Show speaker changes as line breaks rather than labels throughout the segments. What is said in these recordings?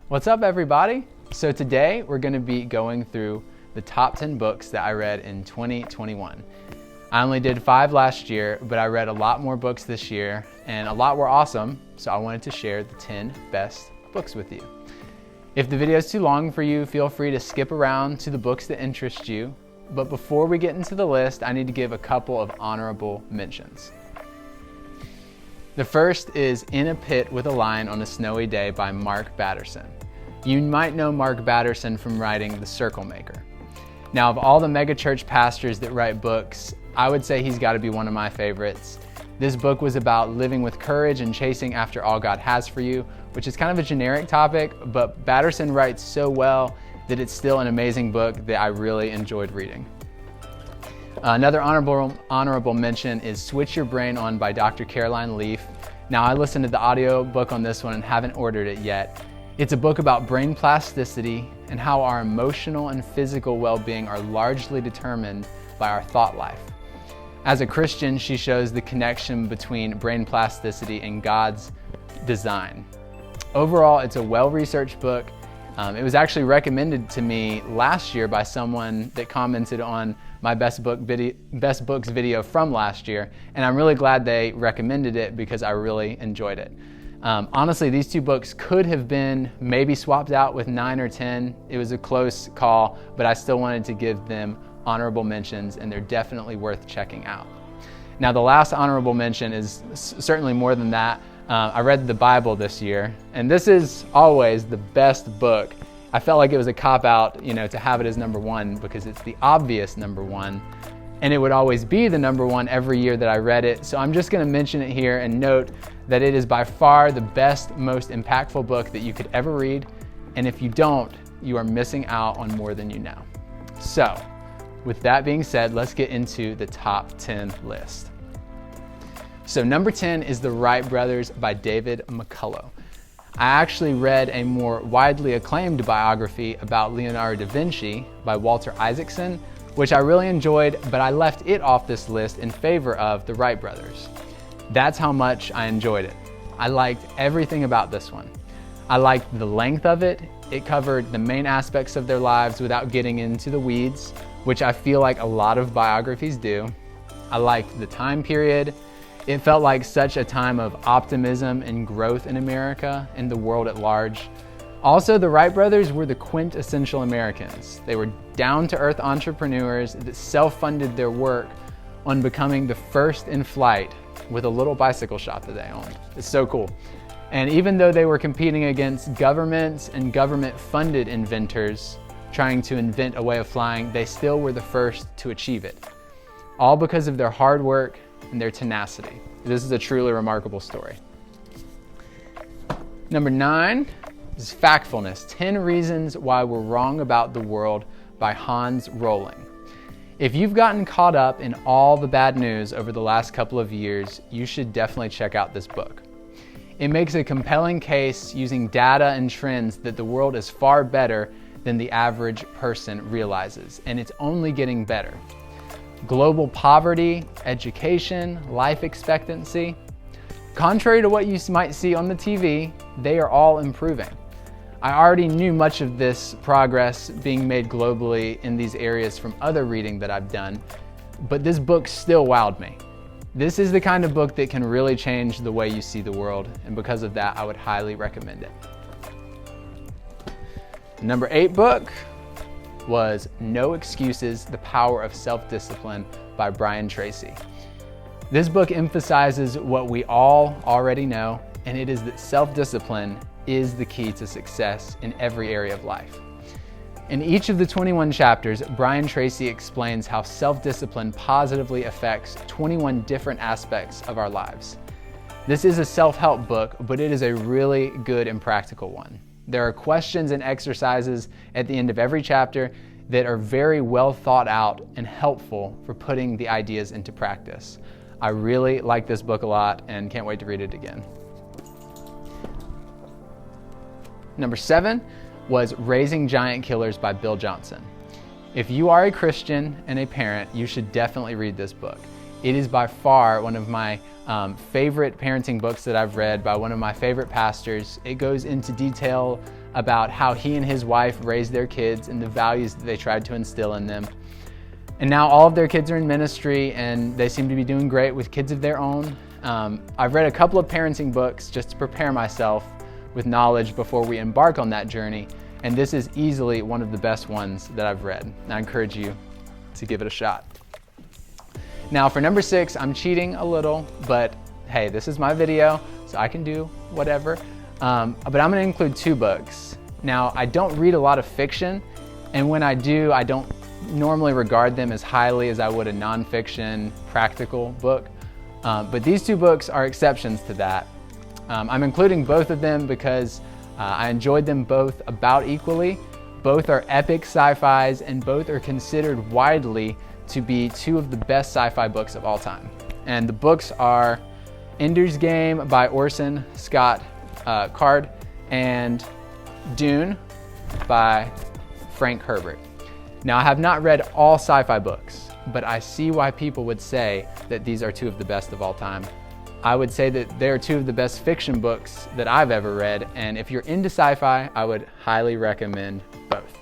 What's up, everybody? So today we're going to be going through the top 10 books that I read in 2021. I only did 5 last year, but I read a lot more books this year and a lot were awesome, so I wanted to share the 10 best books with you. If the video is too long for you, feel free to skip around to the books that interest you. But before we get into the list, I need to give a couple of honorable mentions. The first is In a Pit with a Lion on a Snowy Day by Mark Batterson. You might know Mark Batterson from writing The Circle Maker. Now, of all the megachurch pastors that write books, I would say he's got to be one of my favorites. This book was about living with courage and chasing after all God has for you, which is kind of a generic topic, but Batterson writes so well that it's still an amazing book that I really enjoyed reading. Another honorable mention is Switch Your Brain On by Dr. Caroline Leaf. Now, I listened to the audio book on this one and haven't ordered it yet. It's a book about brain plasticity and how our emotional and physical well-being are largely determined by our thought life. As a Christian, she shows the connection between brain plasticity and God's design. Overall, it's a well-researched book. It was actually recommended to me last year by someone that commented on my best books video from last year, and I'm really glad they recommended it because I really enjoyed it. Honestly, these 2 books could have been maybe swapped out with 9 or 10. It was a close call, but I still wanted to give them honorable mentions, and they're definitely worth checking out. Now, the last honorable mention is certainly more than that. I read the Bible this year, and this is always the best book. I felt like it was a cop-out, to have it as number 1 because it's the obvious number 1, and it would always be the number 1 every year that I read it. So I'm just going to mention it here and note that it is by far the best, most impactful book that you could ever read, and if you don't, you are missing out on more than you know. So, with that being said, let's get into the top 10 list. So number 10 is The Wright Brothers by David McCullough. I actually read a more widely acclaimed biography about Leonardo da Vinci by Walter Isaacson, which I really enjoyed, but I left it off this list in favor of The Wright Brothers. That's how much I enjoyed it. I liked everything about this one. I liked the length of it. It covered the main aspects of their lives without getting into the weeds, which I feel like a lot of biographies do. I liked the time period. It felt like such a time of optimism and growth in America and the world at large. Also, the Wright brothers were the quintessential Americans. They were down-to-earth entrepreneurs that self-funded their work on becoming the first in flight with a little bicycle shop that they owned. It's so cool. And even though they were competing against governments and government-funded inventors trying to invent a way of flying, they still were the first to achieve it. All because of their hard work and their tenacity. This is a truly remarkable story. Number 9 is Factfulness, 10 Reasons Why We're Wrong About the World by Hans Rosling. If you've gotten caught up in all the bad news over the last couple of years, you should definitely check out this book. It makes a compelling case using data and trends that the world is far better than the average person realizes, and it's only getting better. Global poverty, education, life expectancy. Contrary to what you might see on the TV, they are all improving. I already knew much of this progress being made globally in these areas from other reading that I've done, but this book still wowed me. This is the kind of book that can really change the way you see the world, and because of that, I would highly recommend it. Number 8 book was No Excuses, The Power of Self-Discipline by Brian Tracy. This book emphasizes what we all already know, and it is that self-discipline is the key to success in every area of life. In each of the 21 chapters, Brian Tracy explains how self-discipline positively affects 21 different aspects of our lives. This is a self-help book, but it is a really good and practical one. There are questions and exercises at the end of every chapter that are very well thought out and helpful for putting the ideas into practice. I really like this book a lot and can't wait to read it again. Number 7 was Raising Giant Killers by Bill Johnson. If you are a Christian and a parent, you should definitely read this book. It is by far one of my favorite parenting books that I've read by one of my favorite pastors. It goes into detail about how he and his wife raised their kids and the values that they tried to instill in them. And now all of their kids are in ministry and they seem to be doing great with kids of their own. I've read a couple of parenting books just to prepare myself with knowledge before we embark on that journey. And this is easily one of the best ones that I've read. And I encourage you to give it a shot. Now for number 6, I'm cheating a little, but hey, this is my video, so I can do whatever. But I'm gonna include 2 books. Now, I don't read a lot of fiction, and when I do, I don't normally regard them as highly as I would a nonfiction, practical book. But these 2 books are exceptions to that. I'm including both of them because I enjoyed them both about equally. Both are epic sci-fis, and both are considered widely to be 2 of the best sci-fi books of all time. And the books are Ender's Game by Orson Scott Card and Dune by Frank Herbert. Now, I have not read all sci-fi books, but I see why people would say that these are 2 of the best of all time. I would say that they're 2 of the best fiction books that I've ever read, and if you're into sci-fi, I would highly recommend both.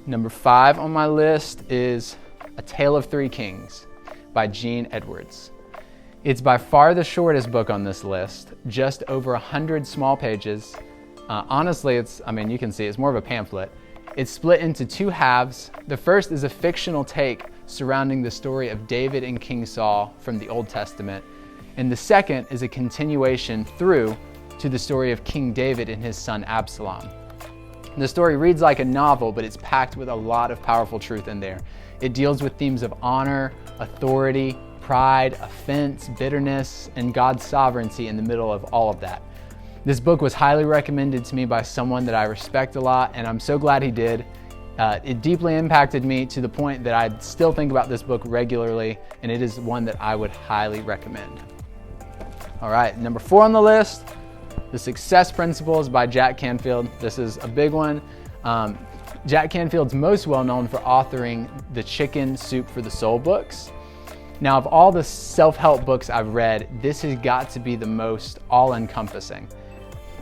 Number 5 on my list is A Tale of Three Kings by Gene Edwards. It's by far the shortest book on this list, just over 100 small pages. Honestly, you can see it's more of a pamphlet. It's split into 2 halves. The first is a fictional take surrounding the story of David and King Saul from the Old Testament. And the second is a continuation through to the story of King David and his son Absalom. The story reads like a novel, but it's packed with a lot of powerful truth in there. It deals with themes of honor, authority, pride, offense, bitterness, and God's sovereignty in the middle of all of that. This book was highly recommended to me by someone that I respect a lot, and I'm so glad he did. It deeply impacted me to the point that I still think about this book regularly, and it is one that I would highly recommend. All right, number 4 on the list, The Success Principles by Jack Canfield. This is a big one. Jack Canfield's most well known for authoring the Chicken Soup for the Soul books. Now, of all the self-help books I've read, this has got to be the most all-encompassing.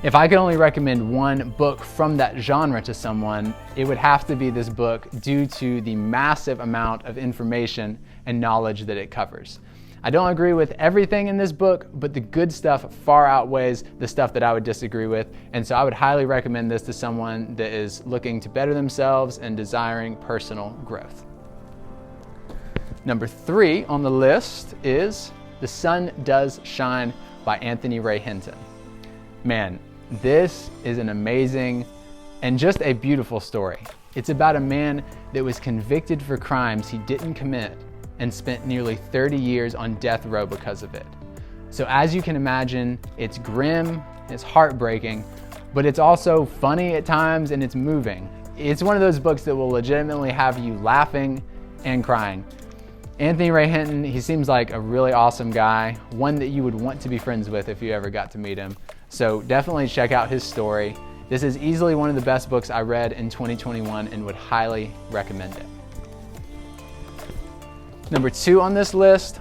If I could only recommend one book from that genre to someone, it would have to be this book due to the massive amount of information and knowledge that it covers. I don't agree with everything in this book, but the good stuff far outweighs the stuff that I would disagree with, and so I would highly recommend this to someone that is looking to better themselves and desiring personal growth. Number 3 on the list is The Sun Does Shine by Anthony Ray Hinton. Man, this is an amazing and just a beautiful story. It's about a man that was convicted for crimes he didn't commit and spent nearly 30 years on death row because of it. So as you can imagine, it's grim, it's heartbreaking, but it's also funny at times and it's moving. It's one of those books that will legitimately have you laughing and crying. Anthony Ray Hinton, he seems like a really awesome guy, one that you would want to be friends with if you ever got to meet him. So definitely check out his story. This is easily one of the best books I read in 2021 and would highly recommend it. Number 2 on this list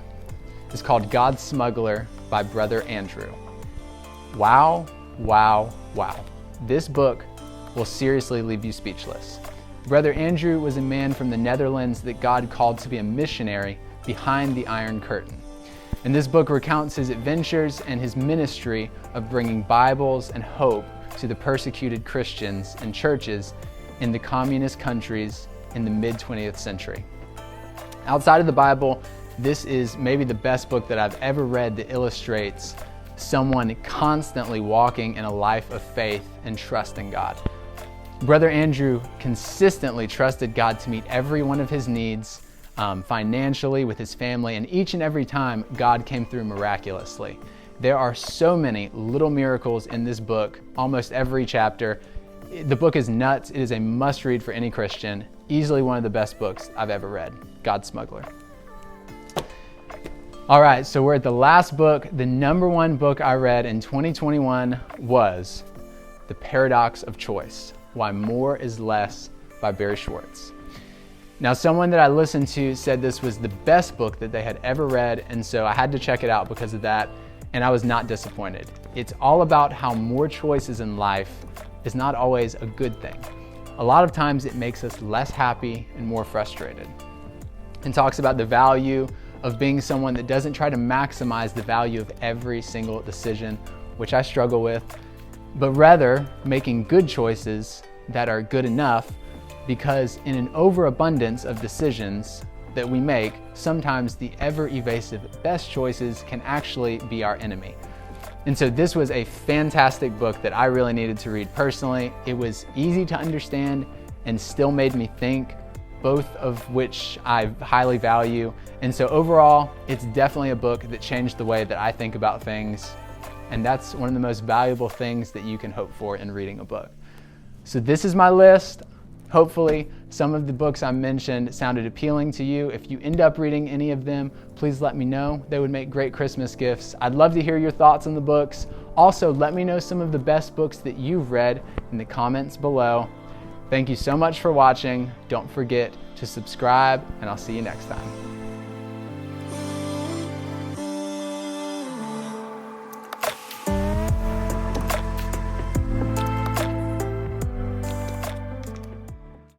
is called God's Smuggler by Brother Andrew. Wow, wow, wow. This book will seriously leave you speechless. Brother Andrew was a man from the Netherlands that God called to be a missionary behind the Iron Curtain. And this book recounts his adventures and his ministry of bringing Bibles and hope to the persecuted Christians and churches in the communist countries in the mid-20th century. Outside of the Bible, this is maybe the best book that I've ever read that illustrates someone constantly walking in a life of faith and trust in God. Brother Andrew consistently trusted God to meet every one of his needs, financially, with his family, and each and every time God came through miraculously. There are so many little miracles in this book, almost every chapter. The book is nuts. It is a must-read for any Christian. Easily one of the best books I've ever read, God's Smuggler. All right, so we're at the last book. The number 1 book I read in 2021 was The Paradox of Choice: Why More is Less by Barry Schwartz. Now, someone that I listened to said this was the best book that they had ever read, and so I had to check it out because of that, and I was not disappointed. It's all about how more choices in life is not always a good thing. A lot of times it makes us less happy and more frustrated. And talks about the value of being someone that doesn't try to maximize the value of every single decision, which I struggle with, but rather making good choices that are good enough, because in an overabundance of decisions that we make, sometimes the ever-evasive best choices can actually be our enemy. And so this was a fantastic book that I really needed to read personally. It was easy to understand and still made me think, both of which I highly value. And so overall, it's definitely a book that changed the way that I think about things. And that's one of the most valuable things that you can hope for in reading a book. So this is my list. Hopefully, some of the books I mentioned sounded appealing to you. If you end up reading any of them, please let me know. They would make great Christmas gifts. I'd love to hear your thoughts on the books. Also, let me know some of the best books that you've read in the comments below. Thank you so much for watching. Don't forget to subscribe, and I'll see you next time.